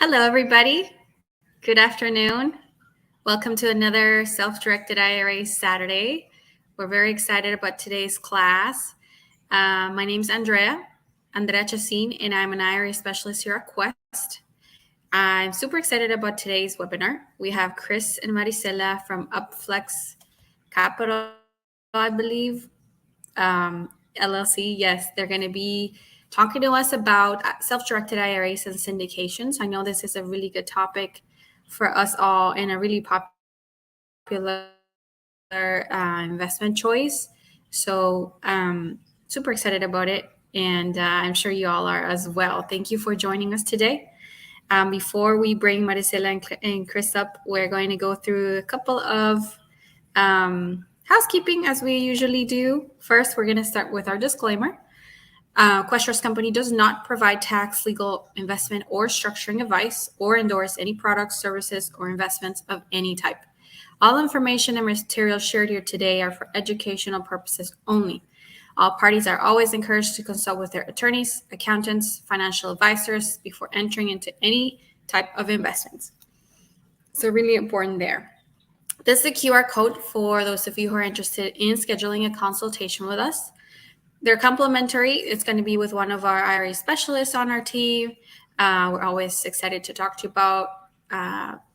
Hello, everybody. Good afternoon. Welcome to another Self-Directed IRA Saturday. We're very excited about today's class. My name is Andrea Chacin, and I'm an IRA specialist here at Quest. I'm super excited about today's webinar. We have Chris and Maricela from Upflex Capital, I believe, LLC. Yes, they're going to be talking to us about self-directed IRAs and syndications. I know this is a really good topic for us all and a really popular investment choice. So super excited about it, and I'm sure you all are as well. Thank you for joining us today. Before we bring Maricela and Chris up, we're going to go through a couple of housekeeping as we usually do. First, we're going to start with our disclaimer. Quest Trust Company does not provide tax, legal, investment, or structuring advice or endorse any products, services, or investments of any type. All information and materials shared here today are for educational purposes only. All parties are always encouraged to consult with their attorneys, accountants, financial advisors before entering into any type of investments. So really important there. This is a QR code for those of you who are interested in scheduling a consultation with us. They're complimentary. It's going to be with one of our IRA specialists on our team. We're always excited to talk to you about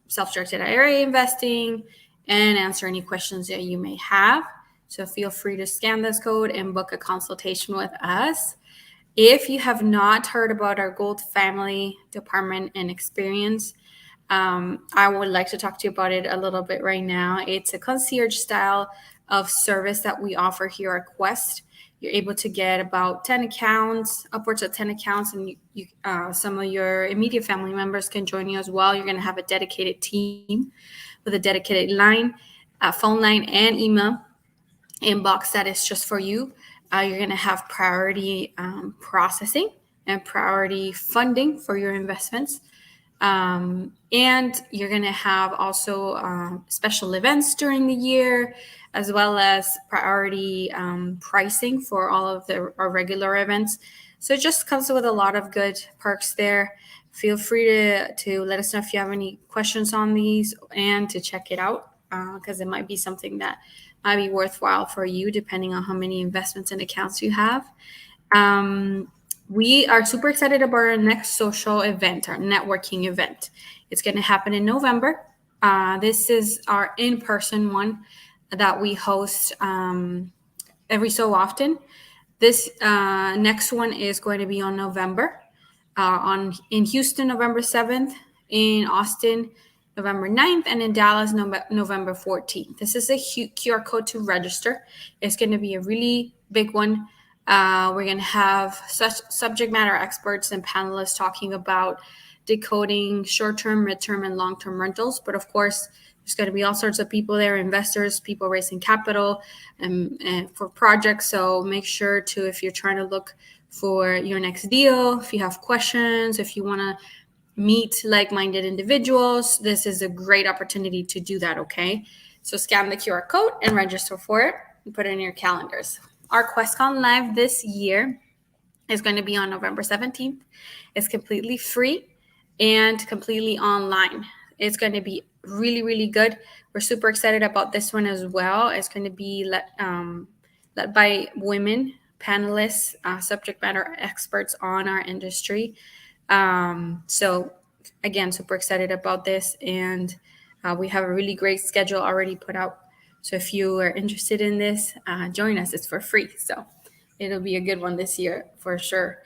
self-directed IRA investing and answer any questions that you may have. So feel free to scan this code and book a consultation with us. If you have not heard about our Gold Family Department and Experience, I would like to talk to you about it a little bit right now. It's a concierge style of service that we offer here at Quest. You're able to get about 10 accounts, upwards of 10 accounts, and some of your immediate family members can join you as well. You're going to have a dedicated team with a dedicated line, phone line, and email inbox that is just for you. You're going to have priority processing and priority funding for your investments. And you're going to have also special events during the year, as well as priority pricing for all of our regular events. So it just comes with a lot of good perks there. Feel free to let us know if you have any questions on these and to check it out, because it might be something that might be worthwhile for you depending on how many investments and accounts you have. We are super excited about our next social event, our networking event. It's going to happen in November. This is our in-person one that we host every so often. This next one is going to be on November, in Houston, November 7th, in Austin, November 9th, and in Dallas, November 14th. This is a QR code to register. It's going to be a really big one. We're going to have such subject matter experts and panelists talking about decoding short-term, mid-term, and long-term rentals. But of course, there's going to be all sorts of people there, investors, people raising capital and for projects. So make sure to, if you're trying to look for your next deal, if you have questions, if you want to meet like-minded individuals, this is a great opportunity to do that, okay? So scan the QR code and register for it and put it in your calendars. Our QuestCon Live this year is going to be on November 17th. It's completely free and completely online. It's going to be really, really good. We're super excited about this one as well. It's going to be led by women panelists, subject matter experts on our industry. So again, super excited about this, and we have a really great schedule already put out. So if you are interested in this, join us. It's for free. So it'll be a good one this year for sure.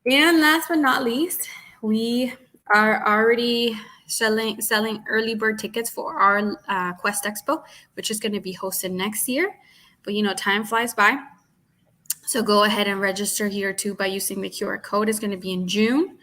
And last but not least, we are already selling early bird tickets for our Quest Expo, which is going to be hosted next year. But time flies by. So go ahead and register here too by using the QR code. It's going to be in June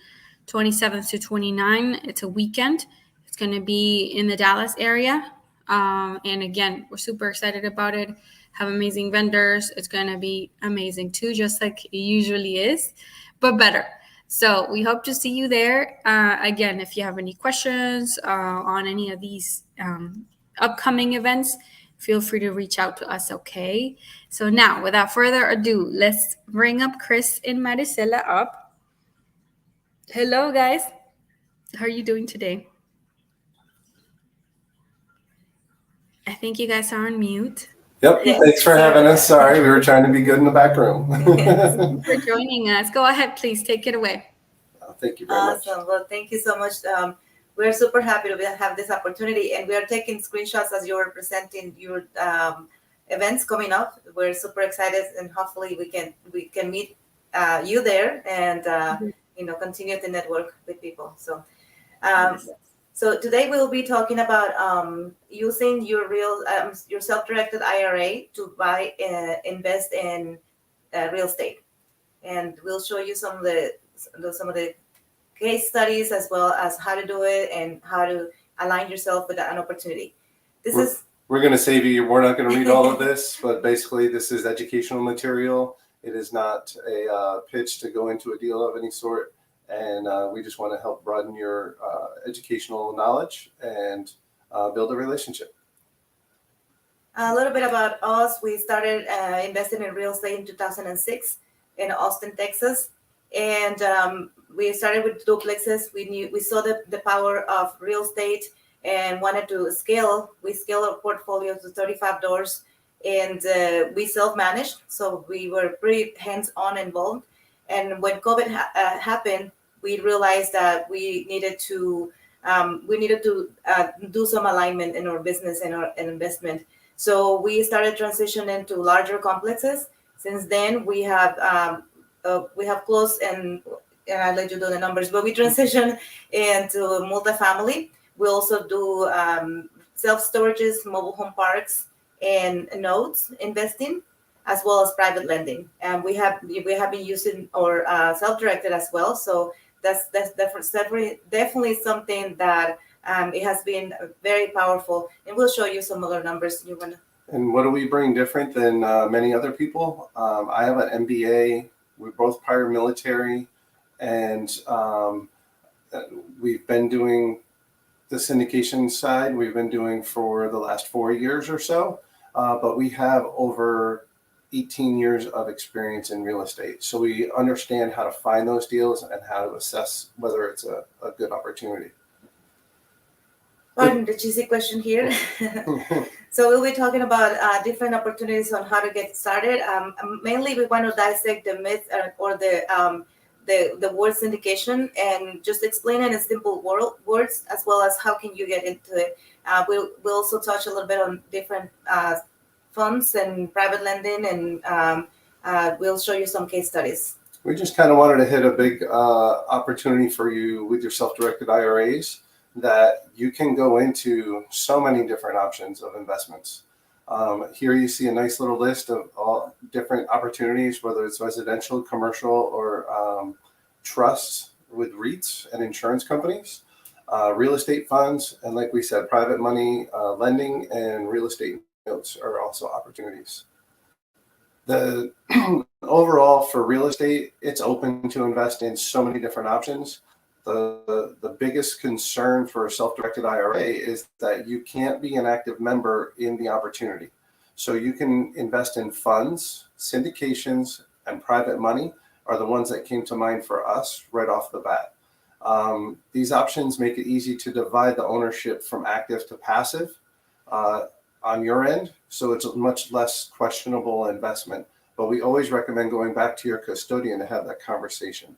27th to 29th. It's a weekend. It's going to be in the Dallas area. And again, we're super excited about it. Have amazing vendors. It's going to be amazing too, just like it usually is, but better. So we hope to see you there. Again, if you have any questions on any of these upcoming events, feel free to reach out to us, okay? So now, without further ado, let's bring up Chris and Maricela up. Hello, guys. How are you doing today? I think you guys are on mute. Yep. Yes. Thanks for having us. Sorry, we were trying to be good in the back room. Thank you for joining us. Go ahead, please. Take it away. Thank you very much. Awesome. Well, thank you so much. We're super happy to have this opportunity, and we are taking screenshots as you're presenting your events coming up. We're super excited, and hopefully we can meet you there and continue to network with people. So. So today we'll be talking about using your self-directed IRA to invest in real estate, and we'll show you some of the case studies as well as how to do it and how to align yourself with an opportunity. We're going to save you. We're not going to read all of this, but basically this is educational material. It is not a pitch to go into a deal of any sort. And we just want to help broaden your educational knowledge and build a relationship. A little bit about us. We started investing in real estate in 2006 in Austin, Texas. And we started with duplexes. We saw the power of real estate and wanted to scale. We scaled our portfolio to 35 doors, and we self-managed. So we were pretty hands-on involved. And when COVID happened, we realized that we needed to do some alignment in our business and our investment. So we started transitioning to larger complexes. Since then, we have closed, and I'll let you do the numbers, but we transitioned into multifamily. We also do self-storages, mobile home parks, and nodes investing, as well as private lending. And we have been using our self-directed as well. So that's definitely something that it has been very powerful. And we'll show you some other numbers. And what do we bring different than many other people? I have an MBA. We're both prior military, and we've been doing the syndication side. We've been doing for the last 4 years or so, but we have over 18 years of experience in real estate. So we understand how to find those deals and how to assess whether it's a good opportunity. Pardon the cheesy question here. So we'll be talking about different opportunities on how to get started. Mainly, we want to dissect the myth or the word syndication and just explain it in simple words, as well as how can you get into it. We'll also touch a little bit on different funds and private lending, and we'll show you some case studies. We just kind of wanted to hit a big opportunity for you with your self-directed IRAs, that you can go into so many different options of investments. Here you see a nice little list of all different opportunities, whether it's residential, commercial, or trusts with REITs and insurance companies, real estate funds, and like we said, private money lending and real estate notes are also opportunities. The overall for real estate, it's open to invest in so many different options. The biggest concern for a self-directed IRA is that you can't be an active member in the opportunity. So you can invest in funds, syndications, and private money are the ones that came to mind for us right off the bat. These options make it easy to divide the ownership from active to passive on your end, so it's a much less questionable investment. But we always recommend going back to your custodian to have that conversation.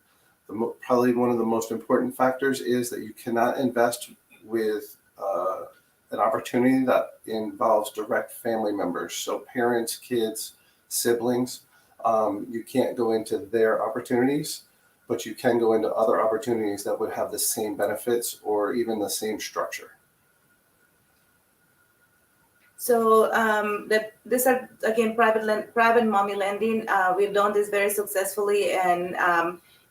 Probably one of the most important factors is that you cannot invest with an opportunity that involves direct family members. So parents, kids, siblings, you can't go into their opportunities, but you can go into other opportunities that would have the same benefits or even the same structure. So these are, again, private money lending. We've done this very successfully, and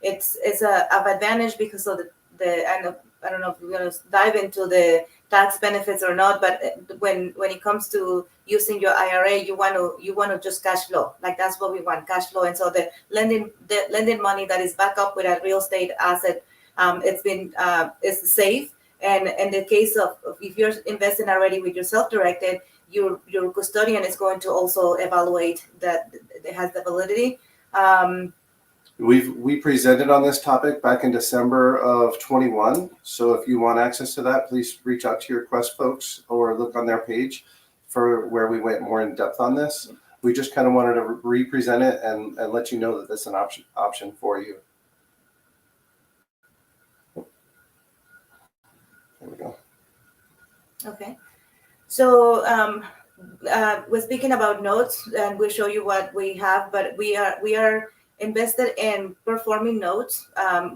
it's of advantage because of I don't know if we're going to dive into the tax benefits or not, but when it comes to using your IRA, you want to just cash flow. Like, that's what we want, cash flow. And so the lending money that is backed up with a real estate asset, it's safe. And in the case of if you're investing already with your self-directed, your custodian is going to also evaluate that it has the validity. We presented on this topic back in December of 21. So if you want access to that, please reach out to your Quest folks or look on their page for where we went more in depth on this. We just kind of wanted to re-present it and let you know that this is an option for you. There we go. Okay. So we're speaking about notes, and we'll show you what we have, but we are invested in performing notes.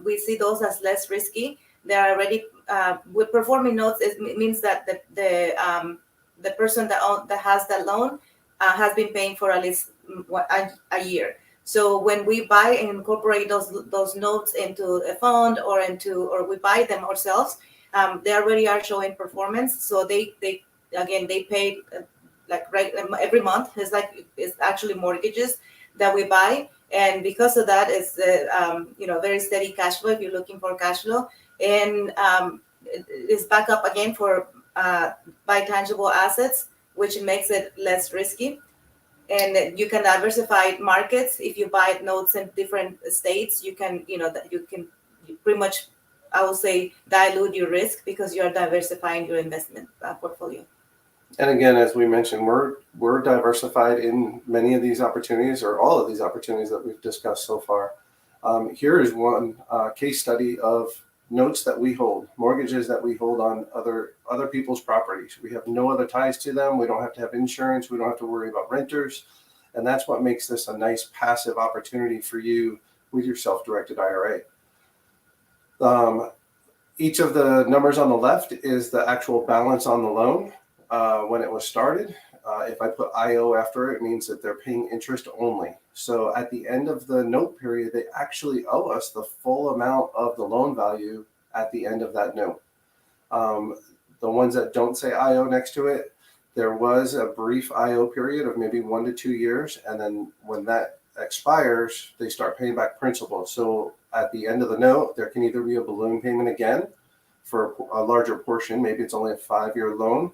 We see those as less risky. They are already with performing notes. It means that the person that has that loan has been paying for at least a year. So when we buy and incorporate those notes into a fund or we buy them ourselves, they already are showing performance. So they pay every month. It's actually mortgages that we buy, and because of that, it's very steady cash flow if you're looking for cash flow, and it's back up again for buy tangible assets, which makes it less risky. And you can diversify markets. If you buy notes in different states, you can pretty much, I will say, dilute your risk because you are diversifying your investment portfolio. And again, as we mentioned, we're diversified in many of these opportunities, or all of these opportunities that we've discussed so far. Here is one case study of notes that we hold, mortgages that we hold on other people's properties. We have no other ties to them. We don't have to have insurance. We don't have to worry about renters. And that's what makes this a nice passive opportunity for you with your self-directed IRA. Each of the numbers on the left is the actual balance on the loan when it was started. If I put IO after it, it means that they're paying interest only. So at the end of the note period, they actually owe us the full amount of the loan value at the end of that note. The ones that don't say IO next to it, there was a brief IO period of maybe 1 to 2 years. And then when that expires, they start paying back principal. So at the end of the note, there can either be a balloon payment again for a larger portion. Maybe it's only a 5-year loan.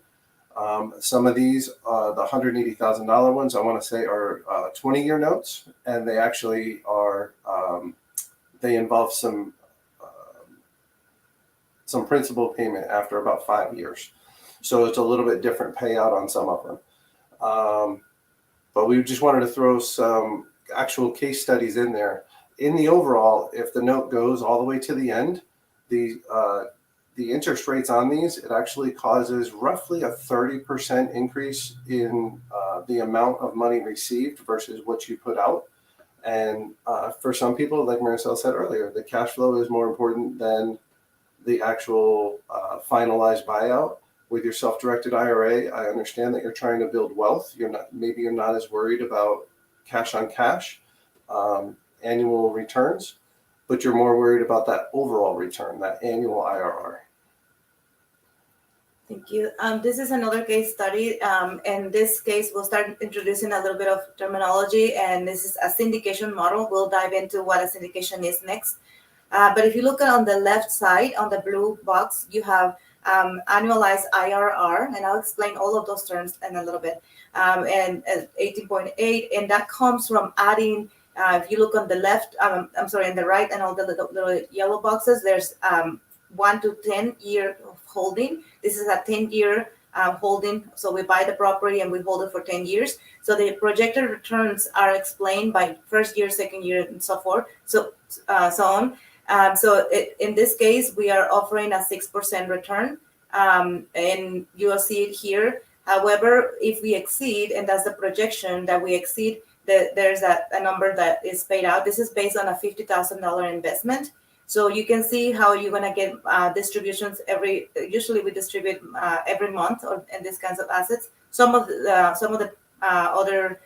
Some of these, the $180,000 ones, I want to say are 20-year notes, and they actually are, they involve some principal payment after about 5 years. So it's a little bit different payout on some of them. But we just wanted to throw some actual case studies in there. In the overall, if the note goes all the way to the end, the interest rates on these, it actually causes roughly a 30% increase in the amount of money received versus what you put out. And for some people, like Maricel said earlier, the cash flow is more important than the actual finalized buyout. With your self-directed IRA, I understand that you're trying to build wealth. You're not as worried about cash on cash annual returns, but you're more worried about that overall return, that annual IRR. Thank you. This is another case study. In this case, we'll start introducing a little bit of terminology, and this is a syndication model. We'll dive into what a syndication is next. But if you look on the left side, on the blue box, you have annualized IRR, and I'll explain all of those terms in a little bit, and 18.8, and that comes from adding, if you look on the left, on the right, and all the little yellow boxes, there's 1 to 10 year holding. This is a 10-year holding. So we buy the property and we hold it for 10 years. So the projected returns are explained by first year, second year, and so forth. So on. In this case, we are offering a 6% return, and you will see it here. However, if we exceed, and that's the projection that we exceed, there's a number that is paid out. This is based on a $50,000 investment. So you can see how you're going to get distributions usually we distribute every month in these kinds of assets. Some of the other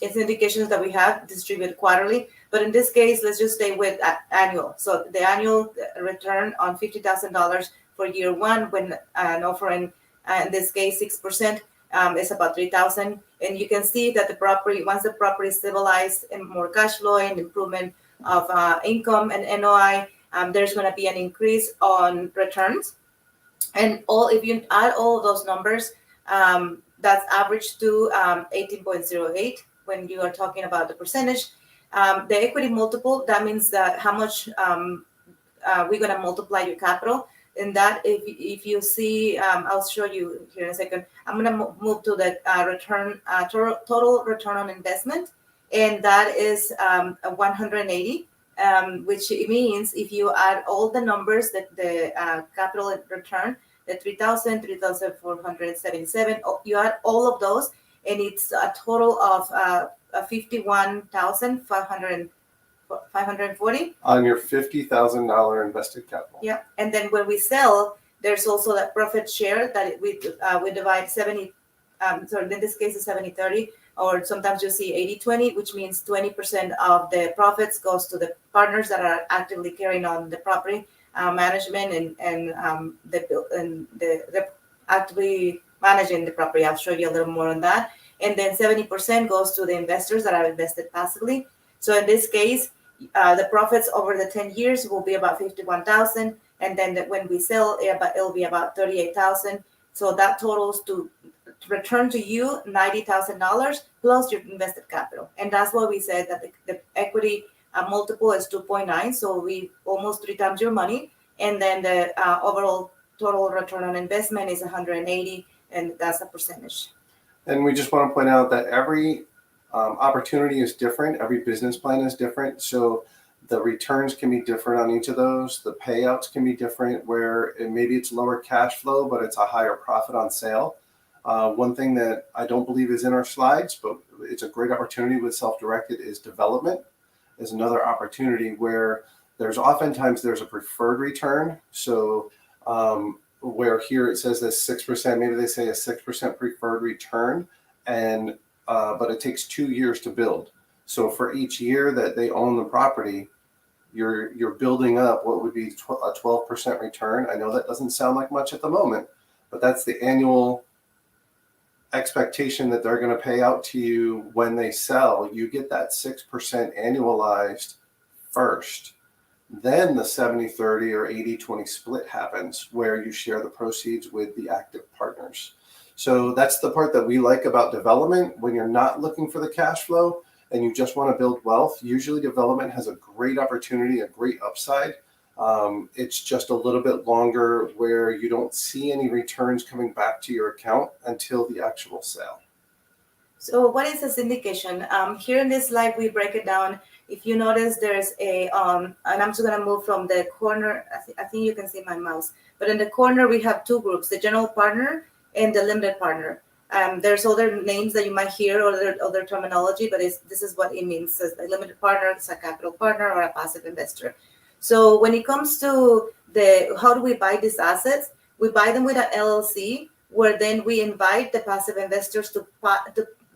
syndications that we have distribute quarterly, but in this case, let's just stay with annual. So the annual return on $50,000 for year one, when an offering, in this case, 6%, is about $3,000. And you can see that the property, once the property is stabilized and more cash flow and improvement of income and NOI, there's going to be an increase on returns. And if you add all of those numbers, that's average to 18.08 when you are talking about the percentage. The equity multiple, that means that how much we're going to multiply your capital. And that, if you see, I'll show you here in a second. I'm going to move to the total return on investment, and that is 180, which means if you add all the numbers, that the capital return, the 3,477, you add all of those, and it's a total of 51,540 on your $50,000 invested capital. Yeah, and then when we sell, there's also that profit share that we divide 70. So in this case, it's 70-30, or sometimes you see 80-20, which means 20% of the profits goes to the partners that are actively carrying on the property management and the actively managing the property. I'll show you a little more on that. And then 70% goes to the investors that are invested passively. So in this case, the profits over the 10 years will be about 51,000, and then when we sell, it'll be about 38,000. So that totals to return to you $90,000 plus your invested capital, and that's why we said that the equity multiple is 2.9. So we almost 3 times your money, and then the overall total return on investment is 180, and that's a percentage. And we just want to point out that every opportunity is different. Every business plan is different. So the returns can be different on each of those. The payouts can be different, where maybe it's lower cash flow, but it's a higher profit on sale. One thing that I don't believe is in our slides, but it's a great opportunity with self-directed, is development is another opportunity where there's oftentimes a preferred return. So where here it says that 6%, maybe they say a 6% preferred return, and but it takes 2 years to build. So for each year that they own the property, you're building up what would be a 12% return. I know that doesn't sound like much at the moment, but that's the annual expectation that they're going to pay out to you when they sell. You get that 6% annualized first. Then the 70-30 or 80-20 split happens, where you share the proceeds with the active partners. So that's the part that we like about development. When you're not looking for the cash flow and you just want to build wealth, usually development has a great opportunity, a great upside. It's just a little bit longer, where you don't see any returns coming back to your account until the actual sale. So what is a syndication? Here in this slide, we break it down. If you notice, there's a, and I'm just going to move from the corner. I think you can see my mouse. But in the corner, we have two groups, the general partner and the limited partner. There's other names that you might hear, or other terminology, but this is what it means. So a limited partner is a capital partner or a passive investor. So when it comes to how do we buy these assets, we buy them with an LLC, where then we invite the passive investors to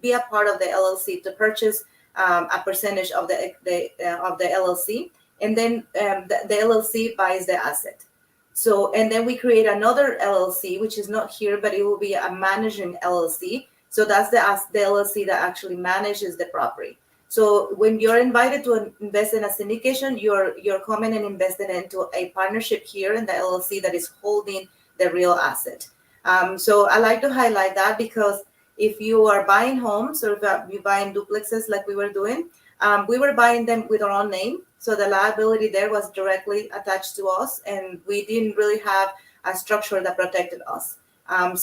be a part of the LLC, to purchase a percentage of the LLC, and then the LLC buys the asset. So, and then we create another LLC, which is not here, but it will be a managing LLC. So that's the LLC that actually manages the property. So when you're invited to invest in a syndication, you're coming and investing into a partnership here in the LLC that is holding the real asset. So I like to highlight that, because if you are buying homes, or if you're buying duplexes like we were doing, we were buying them with our own name. So the liability there was directly attached to us, and we didn't really have a structure that protected us. And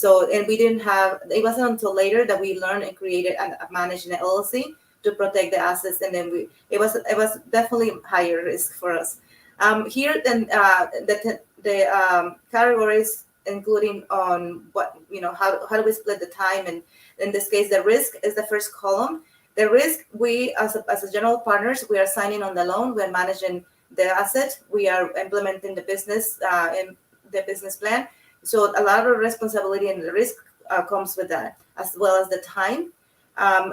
we didn't have, it wasn't until later that we learned and created and managed an LLC to protect the assets. And then it was definitely higher risk for us. Here, then the categories, including on what, how do we split the time? And in this case, the risk is the first column. The risk, we as a general partners, we are signing on the loan, we are managing the asset, we are implementing the business in the business plan. So a lot of responsibility and the risk comes with that, as well as the time.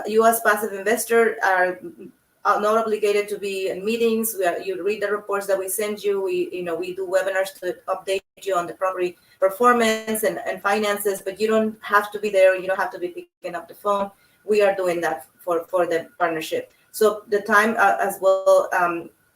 You as passive investor are not obligated to be in meetings. You read the reports that we send you. We do webinars to update you on the property performance and finances, but you don't have to be there. You don't have to be picking up the phone. We are doing that for the partnership. So the time as well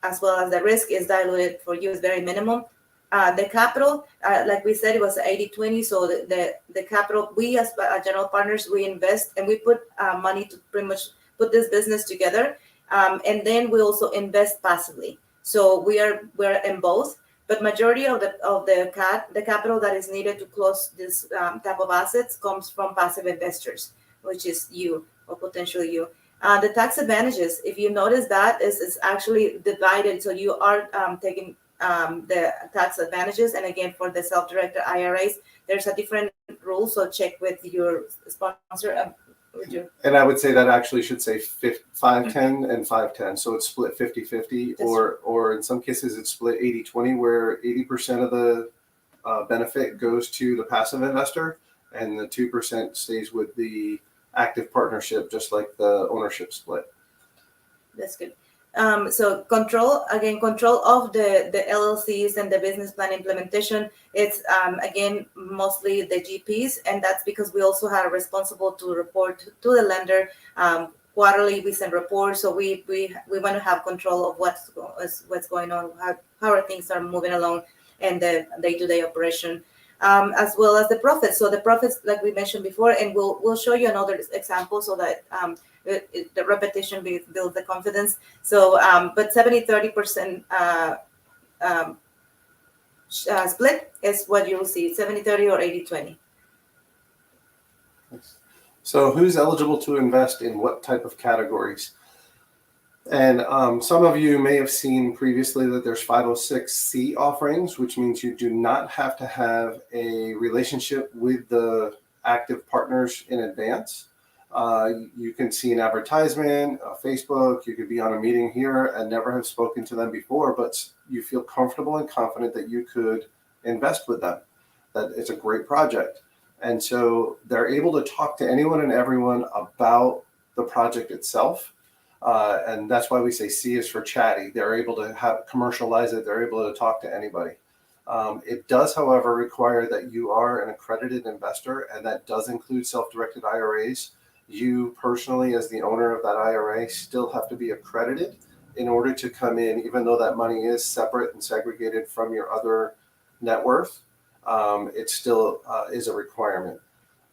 as the risk is diluted for you, is very minimum. The capital, like we said, it was 80-20. So the capital, we as general partners, we invest and we put money to pretty much put this business together. And then we also invest passively. So we're in both, but majority of the capital that is needed to close this type of assets comes from passive investors, which is you or potentially you. The tax advantages, if you notice, that is actually divided. So you are taking the tax advantages, and again, for the self-directed IRAs, there's a different rule. So check with your sponsor. And I would say that actually should say 510 and 510. So it's split 50-50, or in some cases it's split 80-20, where 80% of the benefit goes to the passive investor and the 2% stays with the active partnership, just like the ownership split. That's good. So control of the LLCs and the business plan implementation, it's again mostly the GPs, and that's because we also are responsible to report to the lender quarterly. We send reports, so we want to have control of what's going on, how our things are moving along, and the day-to-day operation, as well as the profits. So the profits, like we mentioned before, and we'll show you another example so that the repetition builds the confidence. So, but 70-30% split is what you will see, 70-30 or 80-20. So who's eligible to invest in what type of categories? And some of you may have seen previously that there's 506C offerings, which means you do not have to have a relationship with the active partners in advance. You can see an advertisement, Facebook, you could be on a meeting here and never have spoken to them before, but you feel comfortable and confident that you could invest with them, that it's a great project. And so they're able to talk to anyone and everyone about the project itself. And that's why we say C is for chatty. They're able to commercialize it. They're able to talk to anybody. It does, however, require that you are an accredited investor, and that does include self-directed IRAs. You personally, as the owner of that IRA, still have to be accredited in order to come in, even though that money is separate and segregated from your other net worth. It still is a requirement.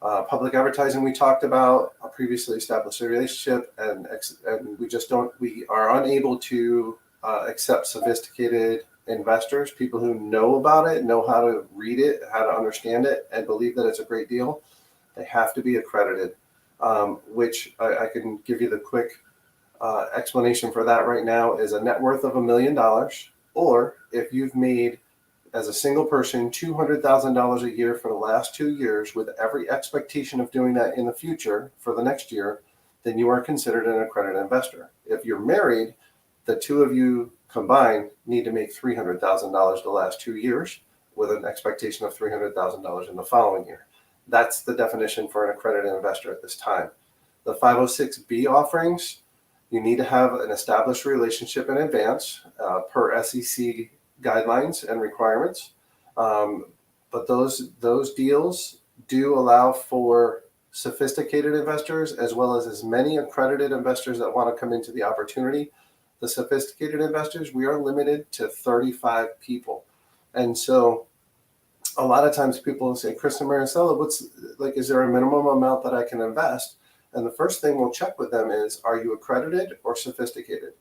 Public advertising, we talked about, a previously established relationship, and we are unable to accept sophisticated investors, people who know about it, know how to read it, how to understand it, and believe that it's a great deal. They have to be accredited. Which I can give you the quick explanation for that right now is a net worth of $1 million, or if you've made, as a single person, $200,000 a year for the last 2 years with every expectation of doing that in the future for the next year, then you are considered an accredited investor. If you're married, the two of you combined need to make $300,000 the last 2 years with an expectation of $300,000 in the following year. That's the definition for an accredited investor at this time. The 506B offerings, you need to have an established relationship in advance per SEC guidelines and requirements. But those deals do allow for sophisticated investors as well as many accredited investors that want to come into the opportunity. The sophisticated investors, we are limited to 35 people. And so a lot of times people will say, Chris and Maricela, is there a minimum amount that I can invest? And the first thing we'll check with them is, are you accredited or sophisticated,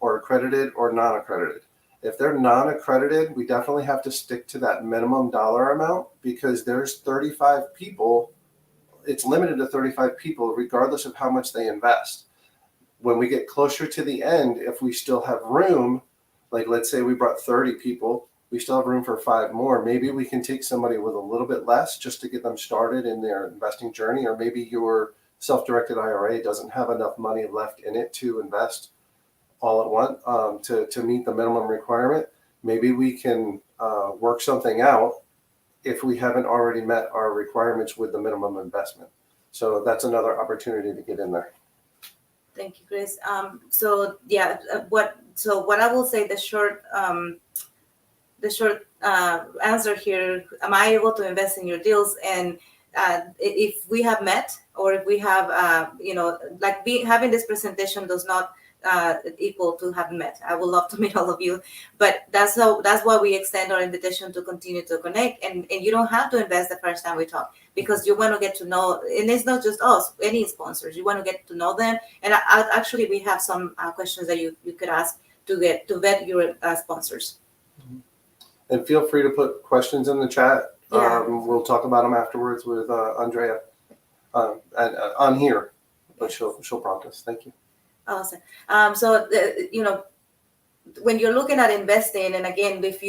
or accredited or non-accredited? If they're non-accredited, we definitely have to stick to that minimum dollar amount, because there's 35 people. It's limited to 35 people, regardless of how much they invest. When we get closer to the end, if we still have room, like let's say we brought 30 people, we still have room for 5 more. Maybe we can take somebody with a little bit less just to get them started in their investing journey, or maybe your self-directed IRA doesn't have enough money left in it to invest all at once to meet the minimum requirement. Maybe we can work something out if we haven't already met our requirements with the minimum investment. So that's another opportunity to get in there. Thank you, Chris. What I will say, the short answer here, am I able to invest in your deals? And if we have met, or if we have, having this presentation does not equal to have met. I would love to meet all of you, but that's why we extend our invitation to continue to connect. And you don't have to invest the first time we talk, because you want to get to know, and it's not just us, any sponsors. You want to get to know them. And actually, we have some questions that you could ask to vet your sponsors. And feel free to put questions in the chat. Yeah. We'll talk about them afterwards with Andrea on here, but she'll prompt us. Thank you. Awesome. So when you're looking at investing, and again, if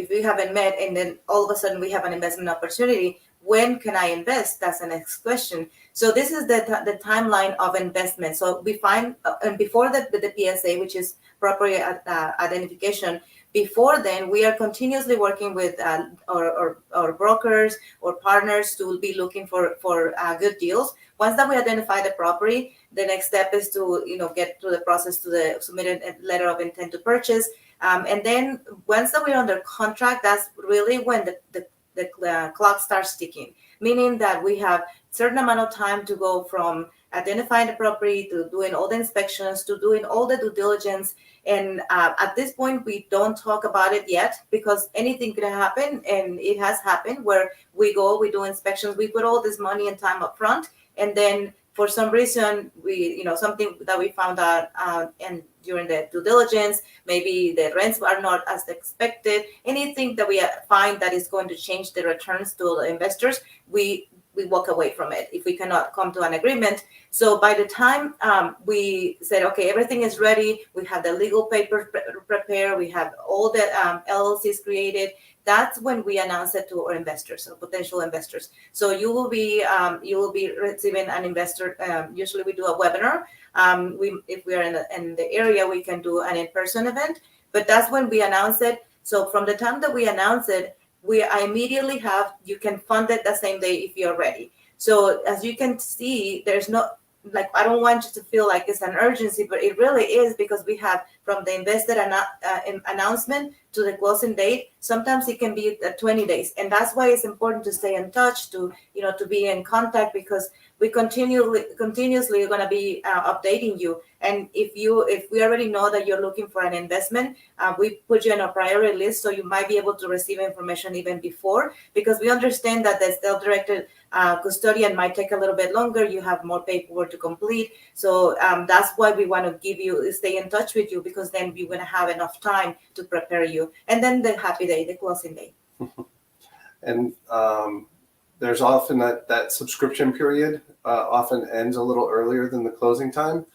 we haven't met, and then all of a sudden we have an investment opportunity, when can I invest? That's the next question. So this is the timeline of investment. So we find, and before the PSA, which is property identification, before then, we are continuously working with our brokers or partners to be looking for good deals. Once that we identify the property, the next step is to get through the process to submit a letter of intent to purchase. And then once that we're under contract, that's really when the clock starts ticking, meaning that we have certain amount of time to go from identifying the property to doing all the inspections to doing all the due diligence. And at this point, we don't talk about it yet, because anything could happen, and it has happened where we do inspections, we put all this money and time up front, and then for some reason something that we found out and during the due diligence, maybe the rents are not as expected, anything that we find that is going to change the returns to the investors, we walk away from it if we cannot come to an agreement. So by the time we said, okay, everything is ready, we have the legal paper prepared, we have all the LLCs created, that's when we announce it to our investors or potential investors. So you will be receiving an investor. Usually we do a webinar. If we are in the area, we can do an in-person event, but that's when we announce it. So from the time that we announce it, I immediately you can fund it the same day if you're ready. So as you can see, there's no, I don't want you to feel like it's an urgency, but it really is, because we have from the investor announcement to the closing date, sometimes it can be 20 days. And that's why it's important to stay in touch, to be in contact, because we continuously are going to be updating you. And if we already know that you're looking for an investment, we put you on a priority list, so you might be able to receive information even before, because we understand that the self-directed custodian might take a little bit longer. You have more paperwork to complete. So that's why we want to stay in touch with you, because then we're going to have enough time to prepare you. And then the happy day, the closing day. And there's often that subscription period often ends a little earlier than the closing time,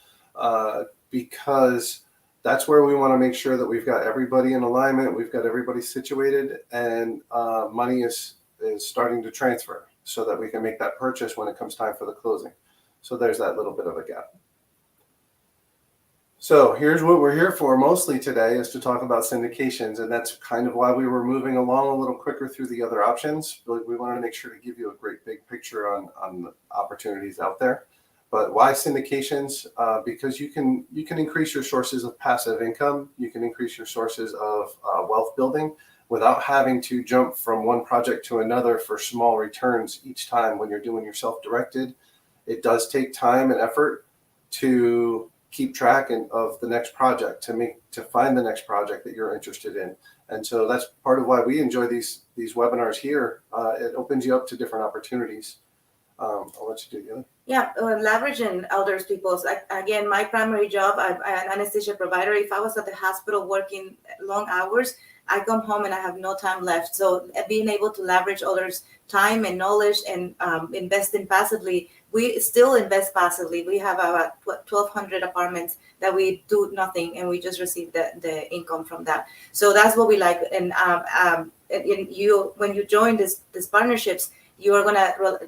because that's where we want to make sure that we've got everybody in alignment, we've got everybody situated, and money is starting to transfer so that we can make that purchase when it comes time for the closing. So there's that little bit of a gap. So here's what we're here for mostly today, is to talk about syndications, and that's kind of why we were moving along a little quicker through the other options. We wanted to make sure to give you a great big picture on the opportunities out there. But why syndications? Because you can increase your sources of passive income, you can increase your sources of wealth building without having to jump from one project to another for small returns each time when you're doing your self-directed. It does take time and effort to keep track of the next project, to find the next project that you're interested in. And so that's part of why we enjoy these webinars here. It opens you up to different opportunities. I'll let you do the other. Yeah, leveraging others people's. Again, my primary job, I'm an anesthesia provider. If I was at the hospital working long hours, I come home and I have no time left. So being able to leverage others' time and knowledge and investing passively, we still invest passively. We have about 1,200 apartments that we do nothing, and we just receive the income from that. So that's what we like. And when you join these partnerships, you are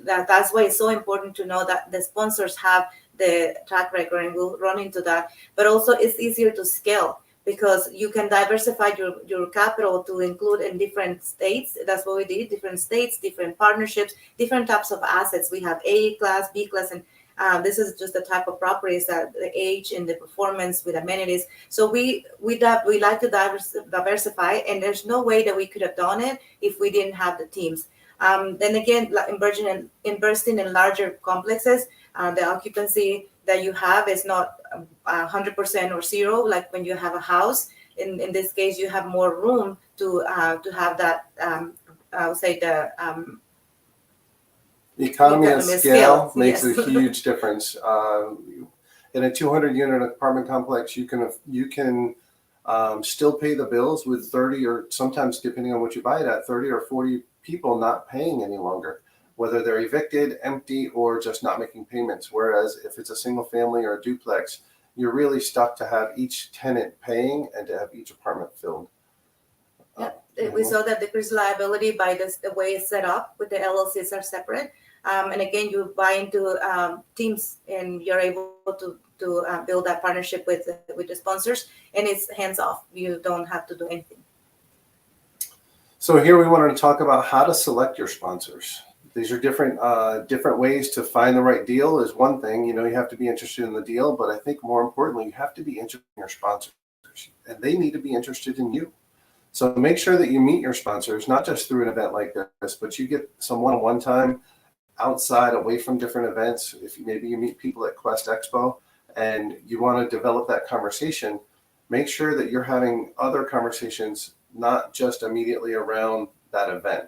that's why it's so important to know that the sponsors have the track record, and we'll run into that. But also it's easier to scale, because you can diversify your capital to include in different states. That's what we did, different states, different partnerships, different types of assets. We have A class, B class, and this is just the type of properties, that the age and the performance with amenities. So we like to diversify, and there's no way that we could have done it if we didn't have the teams. Then again, investing in larger complexes, The occupancy that you have is not 100% or zero, like when you have a house. In this case, you have more room to have that. I would say the economy of scale makes yes. a huge difference. In a 200-unit apartment complex, you can still pay the bills with 30, or sometimes depending on what you buy it at, 30 or 40 people not paying any longer, whether they're evicted, empty, or just not making payments. Whereas if it's a single family or a duplex, you're really stuck to have each tenant paying and to have each apartment filled. Yeah, we saw that decreased liability by the way it's set up with the LLCs are separate. And again, you buy into teams and you're able to build that partnership with the sponsors, and it's hands off. You don't have to do anything. So here we wanted to talk about how to select your sponsors. These are different ways to find the right deal is one thing. You have to be interested in the deal, but I think more importantly, you have to be interested in your sponsors, and they need to be interested in you. So make sure that you meet your sponsors, not just through an event like this, but you get some one-on-one time outside, away from different events. If maybe you meet people at Quest Expo and you want to develop that conversation, make sure that you're having other conversations, not just immediately around that event.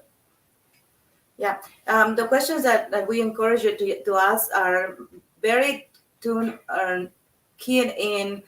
Yeah, the questions that we encourage you to ask are very keen in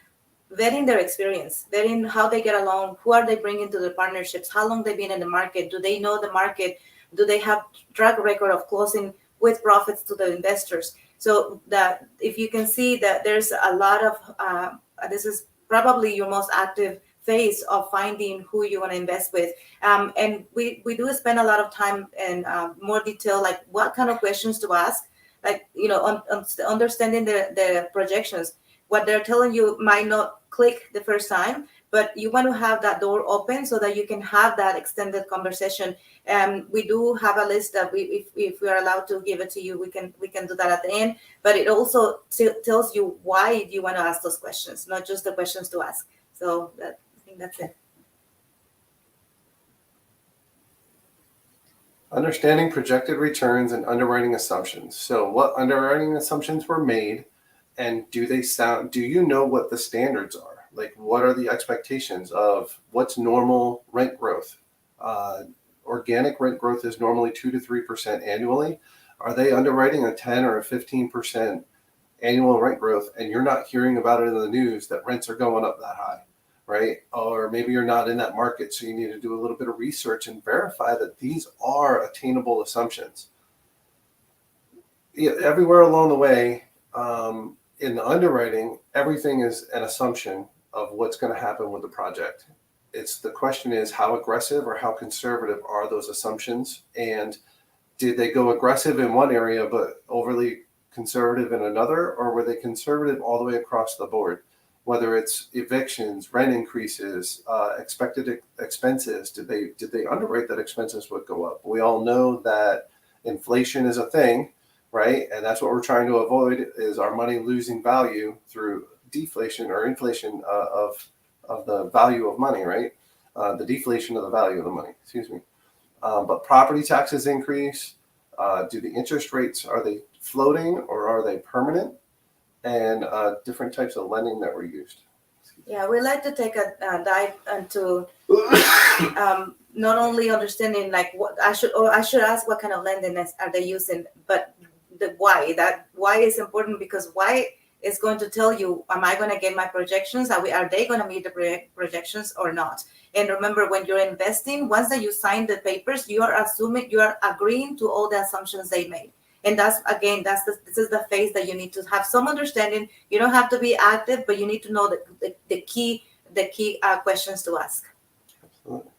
vetting their experience, vetting how they get along, who are they bringing to the partnerships, how long they've been in the market, do they know the market, do they have track record of closing with profits to the investors. So that if you can see that there's a lot of, this is probably your most active phase of finding who you want to invest with. And we do spend a lot of time in more detail, like what kind of questions to ask, like, on understanding the projections. What they're telling you might not click the first time, but you want to have that door open so that you can have that extended conversation. And we do have a list that if we are allowed to give it to you, we can do that at the end. But it also tells you why you want to ask those questions, not just the questions to ask. So I think that's it. Understanding projected returns and underwriting assumptions. So what underwriting assumptions were made, and do you know what the standards are? Like, what are the expectations of what's normal rent growth? Organic rent growth is normally 2 to 3% annually. Are they underwriting a 10 or a 15% annual rent growth, and you're not hearing about it in the news that rents are going up that high, right? Or maybe you're not in that market, so you need to do a little bit of research and verify that these are attainable assumptions. Everywhere along the way, in the underwriting, everything is an assumption of what's going to happen with the project. The question is, how aggressive or how conservative are those assumptions? And did they go aggressive in one area but overly conservative in another, or were they conservative all the way across the board? Whether it's evictions, rent increases, expected expenses, did they underwrite that expenses would go up? We all know that inflation is a thing, right? And that's what we're trying to avoid, is our money losing value through deflation or inflation of the value of money, right? The deflation of the value of the money, excuse me. But property taxes increase. Do the interest rates, are they floating or are they permanent? And different types of lending that were used. Yeah, we like to take a dive into not only understanding like what I should ask what kind of lending are they using, but the why. That why is important, because why is going to tell you, am I going to get my projections? Are they going to meet the projections or not? And remember, when you're investing, once that you sign the papers, you are agreeing to all the assumptions they made. And this is the phase that you need to have some understanding. You don't have to be active, but you need to know the key questions to ask. Absolutely.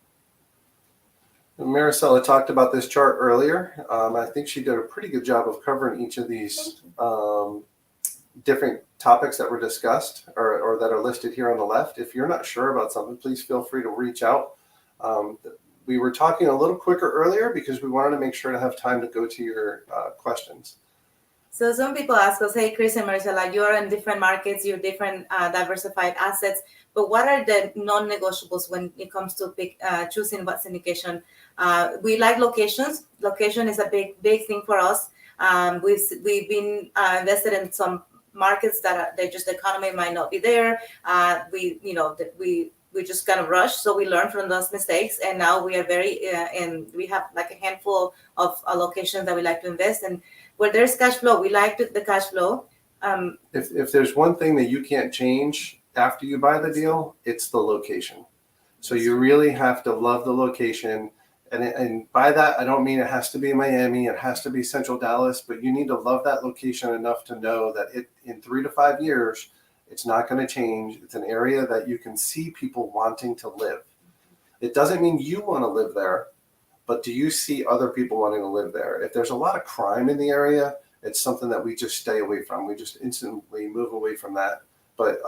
Maricela talked about this chart earlier. I think she did a pretty good job of covering each of these different topics that were discussed or that are listed here on the left. If you're not sure about something, please feel free to reach out. We were talking a little quicker earlier because we wanted to make sure to have time to go to your questions. So some people ask us, hey, Chris and Maricela, you're in different markets, you're different diversified assets, but what are the non-negotiables when it comes to choosing what syndication? We like locations. Location is a big thing for us. We've been invested in some markets that just the economy might not be there. We just kind of rushed, so we learned from those mistakes, and now we are and we have like a handful of locations that we like to invest in. Where there's cash flow, we like the cash flow. If there's one thing that you can't change after you buy the deal, it's the location. So you really have to love the location. And by that, I don't mean it has to be Miami, it has to be Central Dallas, but you need to love that location enough to know that in 3 to 5 years, it's not going to change. It's an area that you can see people wanting to live. It doesn't mean you want to live there, but do you see other people wanting to live there? If there's a lot of crime in the area, it's something that we just stay away from. We just instantly move away from that. But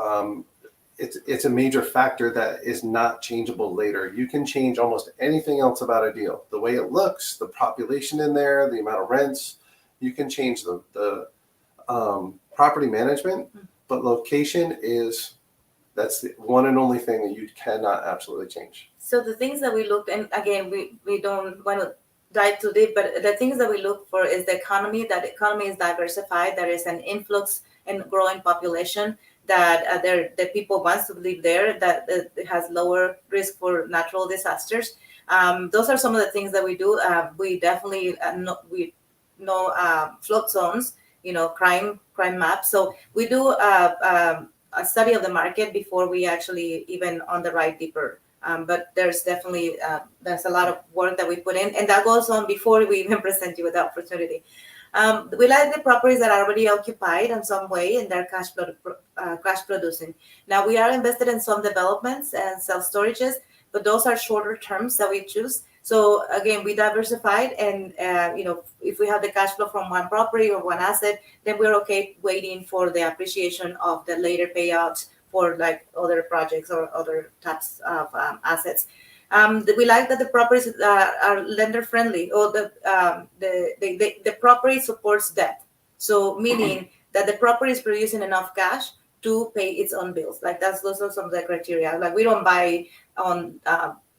it's a major factor that is not changeable later. You can change almost anything else about a deal. The way it looks, the population in there, the amount of rents. You can change the property management, but location that's the one and only thing that you cannot absolutely change. So the things that we looked, and again, we don't want to dive too deep, but the things that we look for is the economy, that the economy is diversified, there is an influx and growing population, that the people wants to live there, that it has lower risk for natural disasters. Those are some of the things that we do. We definitely know flood zones, crime maps. So we do a study of the market before we actually even underwrite deeper. But there's definitely there's a lot of work that we put in, and that goes on before we even present you with the opportunity. We like the properties that are already occupied in some way and they're cash producing. Now we are invested in some developments and self-storages, but those are shorter terms that we choose. So again, we diversified, and if we have the cash flow from one property or one asset, then we're okay waiting for the appreciation of the later payouts for like other projects or other types of assets. We like that the properties are lender friendly, or the property supports debt. So meaning that the property is producing enough cash to pay its own bills. Like those are some of the criteria. Like we don't buy on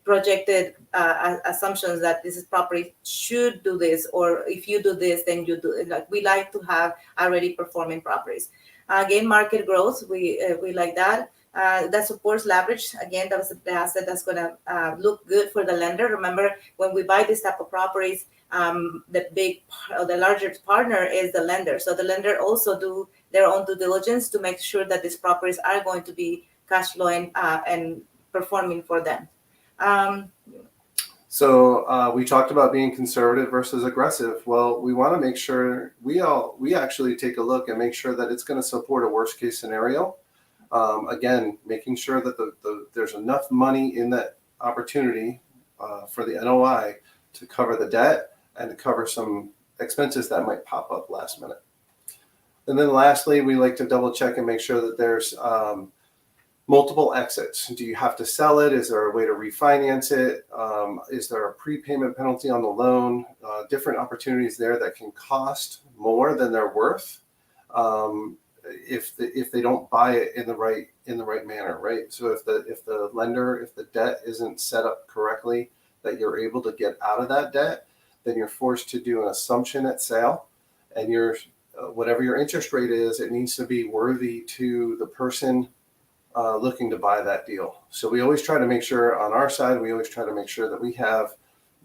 projected assumptions that this property should do this, or if you do this, then you do it. Like we like to have already performing properties. Again, market growth, we like that. That supports leverage. Again, that was the asset that's going to look good for the lender. Remember, when we buy this type of properties, the largest partner is the lender. So the lender also do their own due diligence to make sure that these properties are going to be cash flowing and performing for them. So we talked about being conservative versus aggressive. Well, we want to make sure we actually take a look and make sure that it's going to support a worst case scenario. Again, making sure that there's enough money in that opportunity for the NOI to cover the debt and to cover some expenses that might pop up last minute. And then lastly, we like to double check and make sure that there's multiple exits. Do you have to sell it? Is there a way to refinance it? Is there a prepayment penalty on the loan? Different opportunities there that can cost more than they're worth. If they don't buy it in the right manner, right? So if the debt isn't set up correctly, that you're able to get out of that debt, then you're forced to do an assumption at sale, and whatever your interest rate is, it needs to be worthy to the person looking to buy that deal. So we always try to make sure on our side, that we have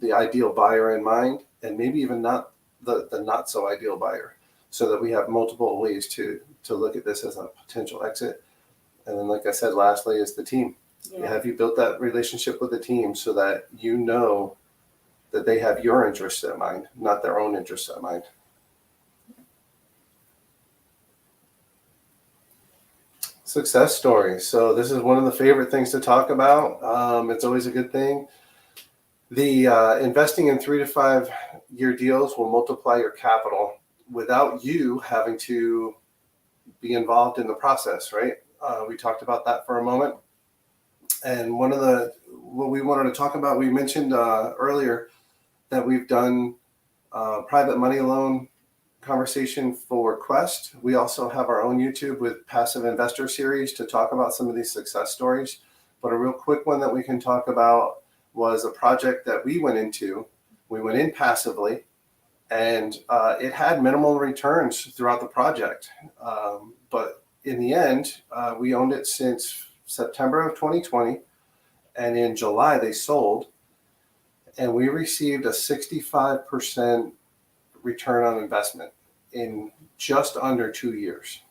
the ideal buyer in mind, and maybe even not the not so ideal buyer, so that we have multiple ways to look at this as a potential exit. And then, like I said, lastly is the team. Yeah. Have you built that relationship with the team so that you know that they have your interests at mind, not their own interests at mind? Success stories. So this is one of the favorite things to talk about. It's always a good thing. The investing in 3 to 5 year deals will multiply your capital without you having to be involved in the process, right? We talked about that for a moment. And what we wanted to talk about, we mentioned earlier that we've done private money loan conversation for Quest. We also have our own YouTube with Passive Investor series to talk about some of these success stories. But a real quick one that we can talk about was a project that we went into. We went in passively. And it had minimal returns throughout the project. But in the end, we owned it since September of 2020. And in July, they sold. And we received a 65% return on investment in just under 2 years.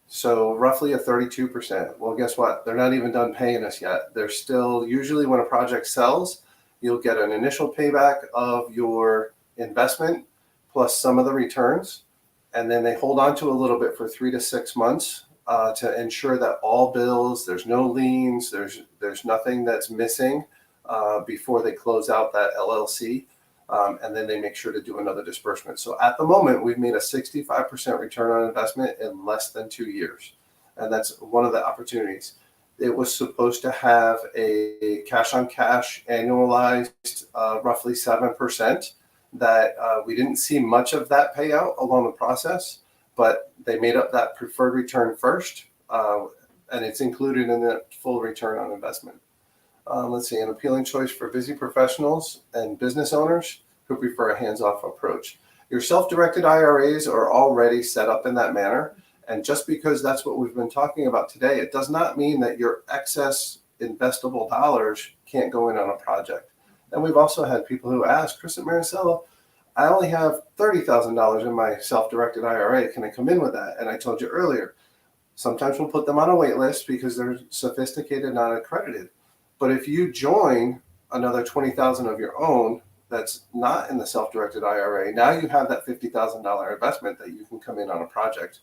So roughly a 32%. Well, guess what? They're not even done paying us yet. They're still, usually when a project sells, you'll get an initial payback of your investment plus some of the returns. And then they hold on to a little bit for 3 to 6 months to ensure that all bills, there's no liens, there's nothing that's missing before they close out that LLC. And then they make sure to do another disbursement. So at the moment, we've made a 65% return on investment in less than 2 years. And that's one of the opportunities. It was supposed to have a cash on cash annualized roughly 7%. That we didn't see much of that payout along the process, but they made up that preferred return first. And it's included in the full return on investment. Let's see, an appealing choice for busy professionals and business owners who prefer a hands-off approach. Your self-directed IRAs are already set up in that manner. And just because that's what we've been talking about today, it does not mean that your excess investable dollars can't go in on a project. And we've also had people who ask, Chris and Maricela, I only have $30,000 in my self-directed IRA. Can I come in with that? And I told you earlier, sometimes we'll put them on a wait list because they're sophisticated, not accredited. But if you join another $20,000 of your own that's not in the self-directed IRA, now you have that $50,000 investment that you can come in on a project.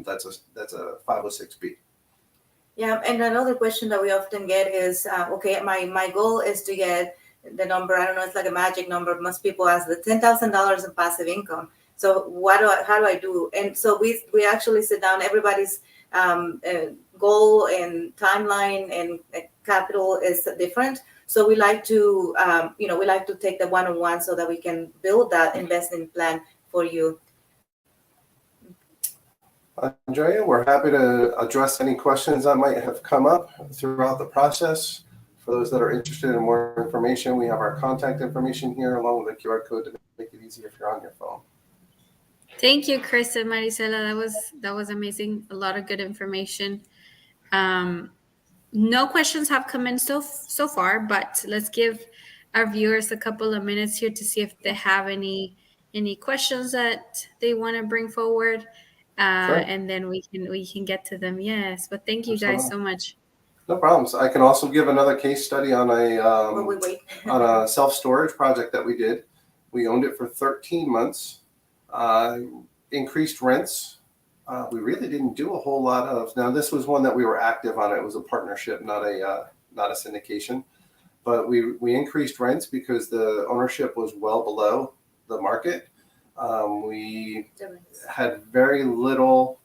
That's a 506B. Yeah, and another question that we often get is, okay, my goal is to get the number. I don't know, it's like a magic number. Most people ask the $10,000 in passive income. So how do I do? And so we actually sit down. Everybody's goal and timeline and capital is different. So we like to, we like to take the one-on-one so that we can build that investment plan for you. Andrea, we're happy to address any questions that might have come up throughout the process. For those that are interested in more information, we have our contact information here along with a QR code to make it easy if you're on your phone. Thank you, Chris and Maricela. That was amazing. A lot of good information. No questions have come in so far, but let's give our viewers a couple of minutes here to see if they have any questions that they want to bring forward, Sure. and then we can get to them. Yes, but thank you guys so much. No problems. I can also give another case study on a self-storage project that we did. We owned it for 13 months, increased rents. We really didn't do a whole lot of. Now this was one that we were active on. It was a partnership, not a syndication. But we increased rents because the ownership was well below the market. We had very little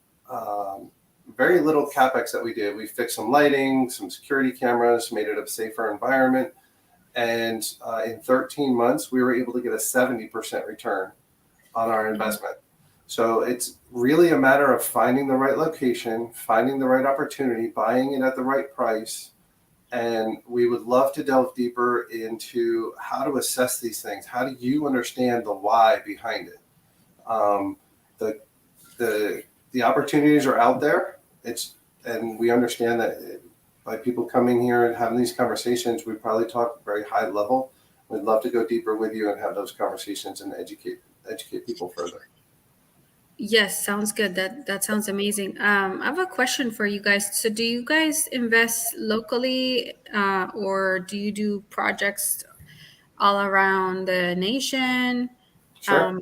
capex that we did. We fixed some lighting, some security cameras, made it a safer environment. And in 13 months, we were able to get a 70% return on our investment. So it's really a matter of finding the right location, finding the right opportunity, buying it at the right price. And we would love to delve deeper into how to assess these things. How do you understand the why behind it? The opportunities are out there. And we understand that by people coming here and having these conversations, we probably talk very high level. We'd love to go deeper with you and have those conversations and educate people further. Yes, sounds good. That sounds amazing. I have a question for you guys. So do you guys invest locally or do you do projects all around the nation? Sure.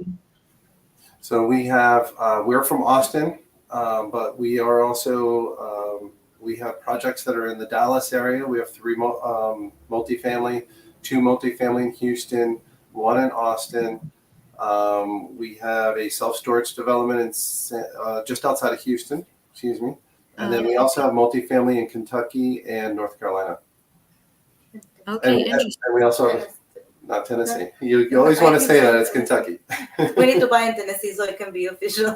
So we have, we're from Austin, but we are also, we have projects that are in the Dallas area. We have 3 multifamily, 2 multifamily in Houston, 1 in Austin. We have a self-storage development in just outside of Houston, and then we also have multifamily in Kentucky and North Carolina. Okay, interesting. And we also have, not Tennessee. You always want to say that it's Kentucky. We need to buy in Tennessee so it can be official.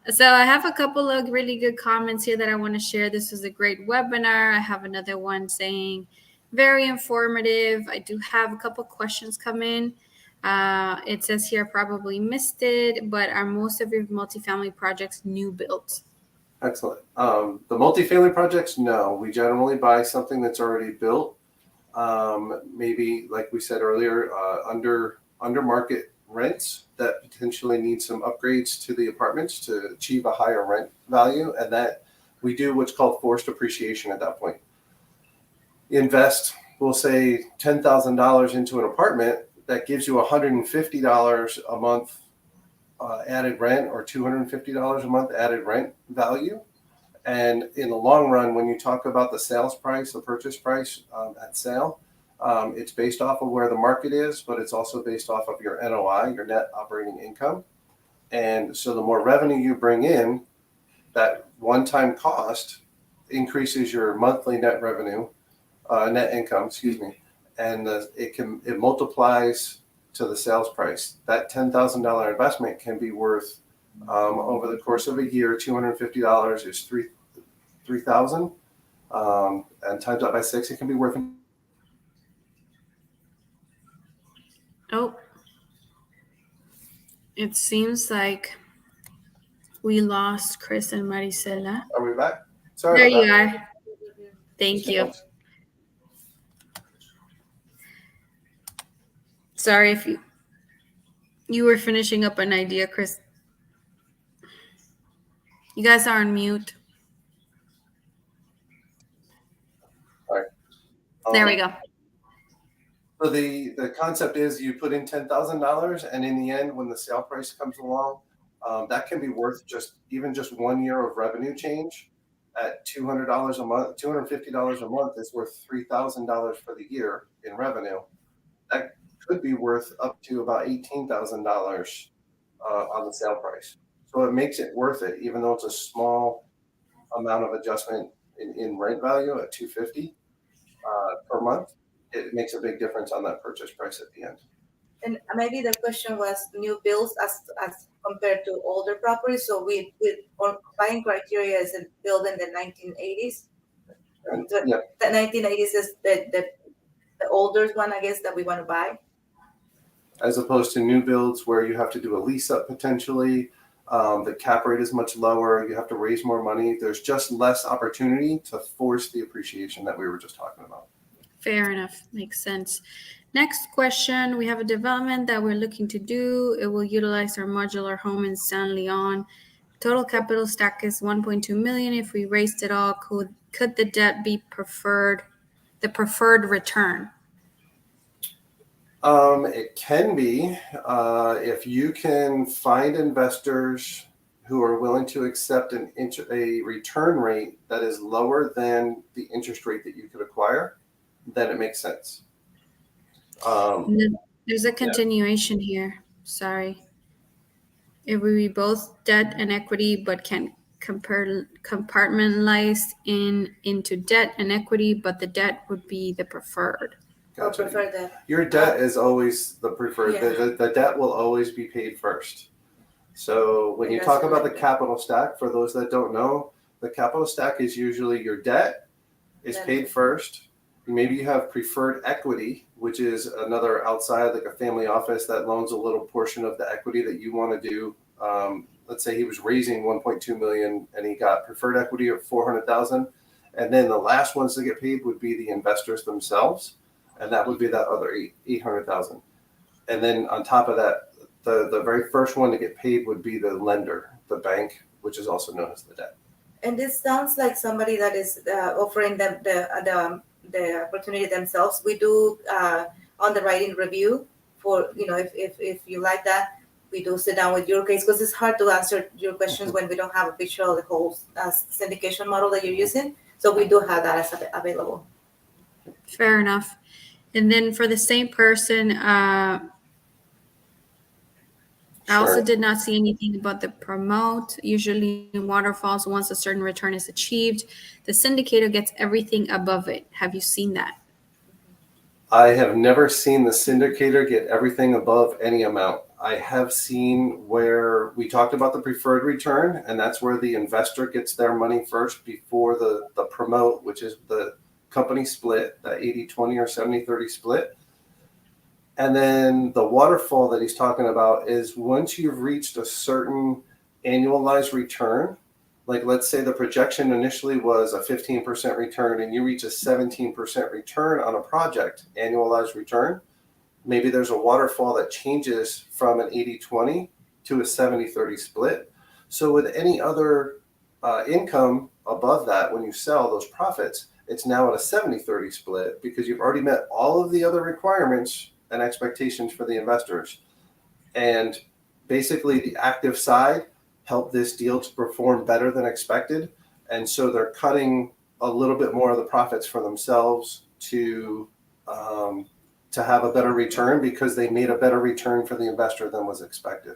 So I have a couple of really good comments here that I want to share. This was a great webinar. I have another one saying very informative. I do have a couple questions come in. It says here, probably missed it, but are most of your multifamily projects new builds? Excellent. The multifamily projects, no. We generally buy something that's already built. Maybe, like we said earlier, under market rents that potentially need some upgrades to the apartments to achieve a higher rent value, and that we do what's called forced appreciation at that point. Invest, we'll say $10,000 into an apartment that gives you $150 a month added rent, or $250 a month added rent value. And in the long run, when you talk about the sales price, the purchase price at sale, it's based off of where the market is, but it's also based off of your NOI, your net operating income. And so the more revenue you bring in, that one-time cost increases your monthly net revenue, net income, excuse me, and it multiplies to the sales price. That $10,000 investment can be worth over the course of a year, $250 is $3,000, and times that by 6, it can be worth. Oh, it seems like we lost Chris and Maricela. Are we back? Sorry There about you that. are. Thank you. Sorry if you were finishing up an idea, Chris. You guys are on mute. All right. There we go. So the concept is you put in $10,000, and in the end, when the sale price comes along, that can be worth just 1 year of revenue change at $200 a month. $250 a month is worth $3,000 for the year in revenue. That could be worth up to about $18,000 on the sale price. So it makes it worth it, even though it's a small amount of adjustment in rent value at $250 per month. It makes a big difference on that purchase price at the end. And maybe the question was new builds as compared to older properties. So we our buying criteria is built in the 1980s. And, The 1980s is the older one, I guess, that we want to buy. As opposed to new builds where you have to do a lease up potentially. The cap rate is much lower. You have to raise more money. There's just less opportunity to force the appreciation that we were just talking about. Fair enough. Makes sense. Next question. We have a development that we're looking to do. It will utilize our modular home in San Leon. Total capital stack is $1.2 million. If we raised it all, could the debt be the preferred return? It can be if you can find investors who are willing to accept a return rate that is lower than the interest rate that you could acquire, then it makes sense. There's a continuation here. Sorry. It would be both debt and equity, but can compartmentalize into debt and equity, but the debt would be the preferred. Gotcha. Prefer that. Your debt is always the preferred. Yeah. The debt will always be paid first. So when you talk about the capital stack, for those that don't know, the capital stack is usually your debt is paid first. Maybe you have preferred equity, which is another outside, like a family office that loans a little portion of the equity that you want to do. Let's say he was raising 1.2 million and he got preferred equity of 400,000. And then the last ones to get paid would be the investors themselves. And that would be that other 800,000. And then on top of that, the very first one to get paid would be the lender, the bank, which is also known as the debt. And this sounds like somebody that is offering them the opportunity themselves. We do underwriting review for, if you like that, we do sit down with your case, because it's hard to answer your questions when we don't have a picture of the whole syndication model that you're using. So we do have that as available. Fair enough. And then for the same person, I also did not see anything about the promote. Usually in waterfalls, once a certain return is achieved, the syndicator gets everything above it. Have you seen that? I have never seen the syndicator get everything above any amount. I have seen where we talked about the preferred return, and that's where the investor gets their money first before the promote, which is the company split, the 80-20 or 70-30 split. And then the waterfall that he's talking about is once you've reached a certain annualized return, like let's say the projection initially was a 15% return and you reach a 17% return on a project, annualized return, maybe there's a waterfall that changes from an 80-20 to a 70-30 split. So with any other income above that, when you sell those profits, it's now at a 70-30 split because you've already met all of the other requirements and expectations for the investors. And basically the active side helped this deal to perform better than expected. And so they're cutting a little bit more of the profits for themselves to have a better return because they made a better return for the investor than was expected.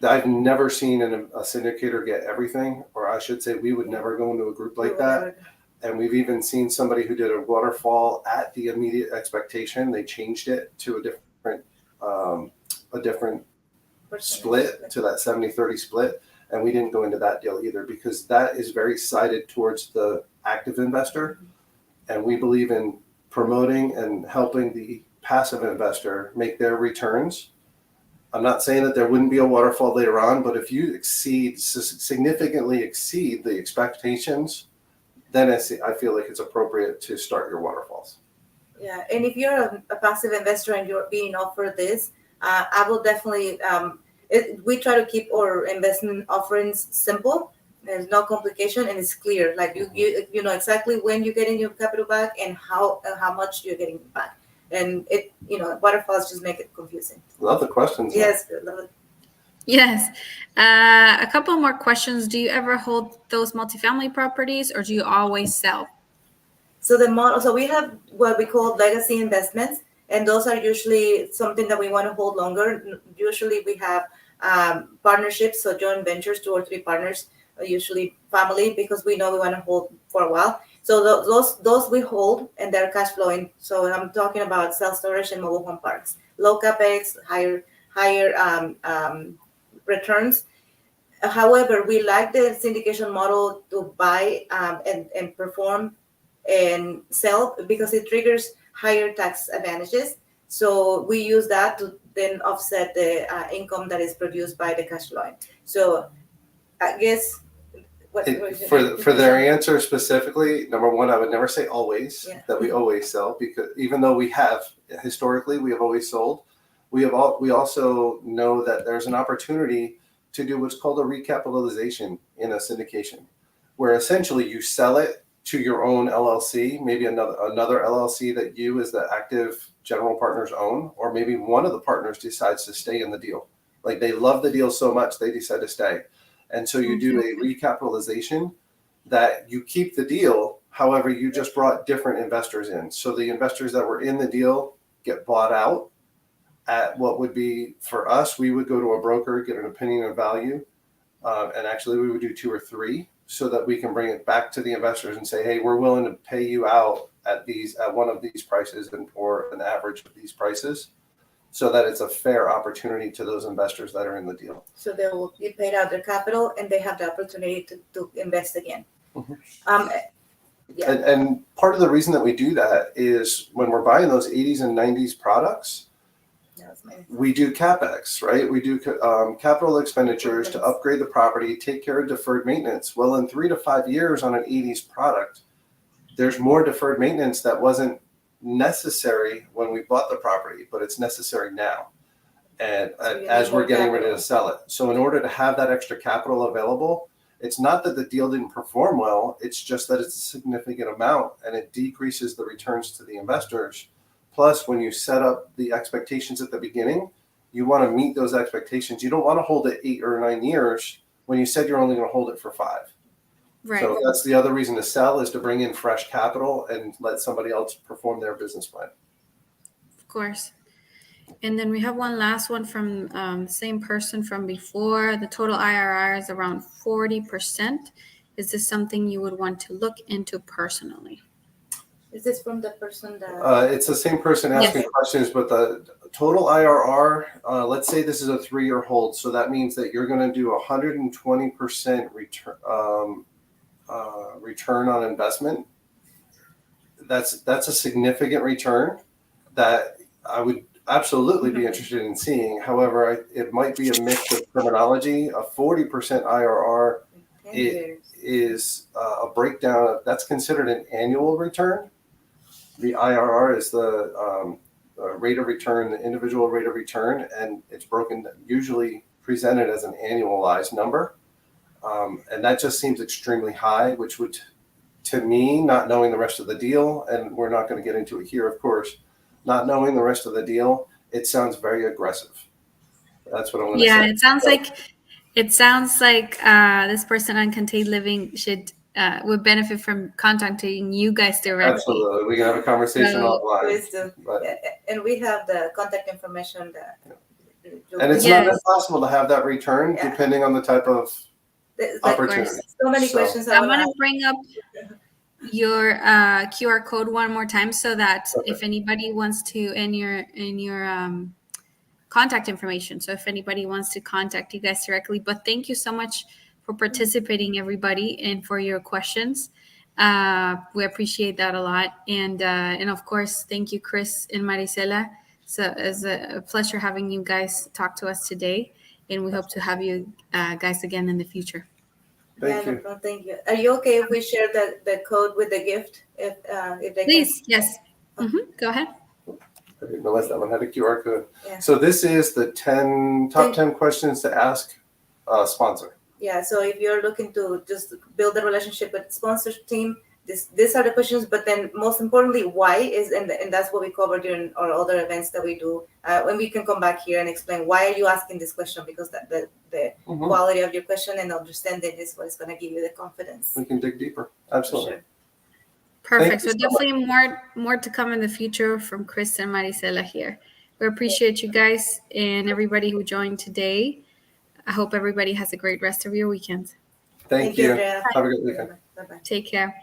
I've never seen a syndicator get everything, or I should say we would never go into a group like that. And we've even seen somebody who did a waterfall at the immediate expectation. They changed it to a different split, to that 70-30 split. And we didn't go into that deal either because that is very sided towards the active investor. And we believe in promoting and helping the passive investor make their returns. I'm not saying that there wouldn't be a waterfall later on, but if you significantly exceed the expectations, then I feel like it's appropriate to start your waterfalls. Yeah, and if you're a passive investor and you're being offered this, I will definitely, we try to keep our investment offerings simple. There's no complication and it's clear. Like you know exactly when you're getting your capital back and how much you're getting back. And waterfalls just make it confusing. Love the questions. Yes, love it. Yes. A couple more questions. Do you ever hold those multifamily properties or do you always sell? So we have what we call legacy investments, and those are usually something that we want to hold longer. Usually we have partnerships, so joint ventures, 2 or 3 partners, usually family, because we know we want to hold for a while. So those we hold and they're cash flowing. So I'm talking about self-storage and mobile home parks, low capex, higher returns. However, we like the syndication model to buy and perform and sell because it triggers higher tax advantages. So we use that to then offset the income that is produced by the cash flowing. So I guess for their answer specifically, number one, I would never say always that we always sell, because even though we have historically we have always sold, we also know that there's an opportunity to do what's called a recapitalization in a syndication, where essentially you sell it to your own LLC, maybe another LLC that you as the active general partners own, or maybe one of the partners decides to stay in the deal. Like they love the deal so much they decide to stay. And so you do a recapitalization that you keep the deal. However, you just brought different investors in. So the investors that were in the deal get bought out at what would be, for us, we would go to a broker, get an opinion of value. And actually we would do 2 or 3 so that we can bring it back to the investors and say, hey, we're willing to pay you out at one of these prices or an average of these prices, so that it's a fair opportunity to those investors that are in the deal. So they will be paid out their capital and they have the opportunity to invest again. Mm-hmm. And part of the reason that we do that is when we're buying those 80s and 90s products, we do CapEx, right? We do capital expenditures to upgrade the property, take care of deferred maintenance. Well, in 3 to 5 years on an 80s product, there's more deferred maintenance that wasn't necessary when we bought the property, but it's necessary now. And as we're getting ready to sell it. So in order to have that extra capital available, it's not that the deal didn't perform well, it's just that it's a significant amount and it decreases the returns to the investors. Plus, when you set up the expectations at the beginning, you want to meet those expectations. You don't want to hold it 8 or 9 years when you said you're only going to hold it for 5. Right. So that's the other reason to sell, is to bring in fresh capital and let somebody else perform their business plan. Of course. And then we have one last one from the same person from before. The total IRR is around 40%. Is this something you would want to look into personally? Is this from the person that... It's the same person asking questions, but the total IRR, let's say this is a 3-year hold. So that means that you're going to do 120% return on investment. That's a significant return that I would absolutely be interested in seeing. However, it might be a mix of terminology. A 40% IRR 10 years. is a breakdown of, that's considered an annual return. The IRR is the rate of return, the individual rate of return, and it's usually presented as an annualized number. And that just seems extremely high, which would, to me, not knowing the rest of the deal, and we're not going to get into it here, of course, not knowing the rest of the deal, it sounds very aggressive. That's what I'm going to Yeah, say. it sounds like this person on Contained Living would benefit from contacting you guys directly. Absolutely. We can have a conversation offline. Please do. But, And we have the contact information. and it's Yes. not impossible to have that return depending on the type of opportunity. So many questions. I want to bring up your QR code one more time so that if anybody wants to, in your contact information. So if anybody wants to contact you guys directly, but thank you so much for participating, everybody, and for your questions. We appreciate that a lot. And of course, thank you, Chris and Marisela. So it's a pleasure having you guys talk to us today. And we hope to have you guys again in the future. Thank you. No, thank you. Are you okay if we share the code with the gift? If they Please, yes. Go ahead. I didn't realize that one had a QR code. Yeah. So this is the top 10 questions to ask a sponsor. Yeah. So if you're looking to just build a relationship with sponsor team, these are the questions. But then most importantly, why is and that's what we cover during our other events that we do. When we can come back here and explain why are you asking this question, because the quality of your question and understanding is what is going to give you the confidence. We can dig deeper. Absolutely. Sure. Perfect. So definitely more to come in the future from Chris and Marisela here. We appreciate you guys and everybody who joined today. I hope everybody has a great rest of your weekend. Thank you. Andrea. Have a good weekend. Bye-bye. Take care.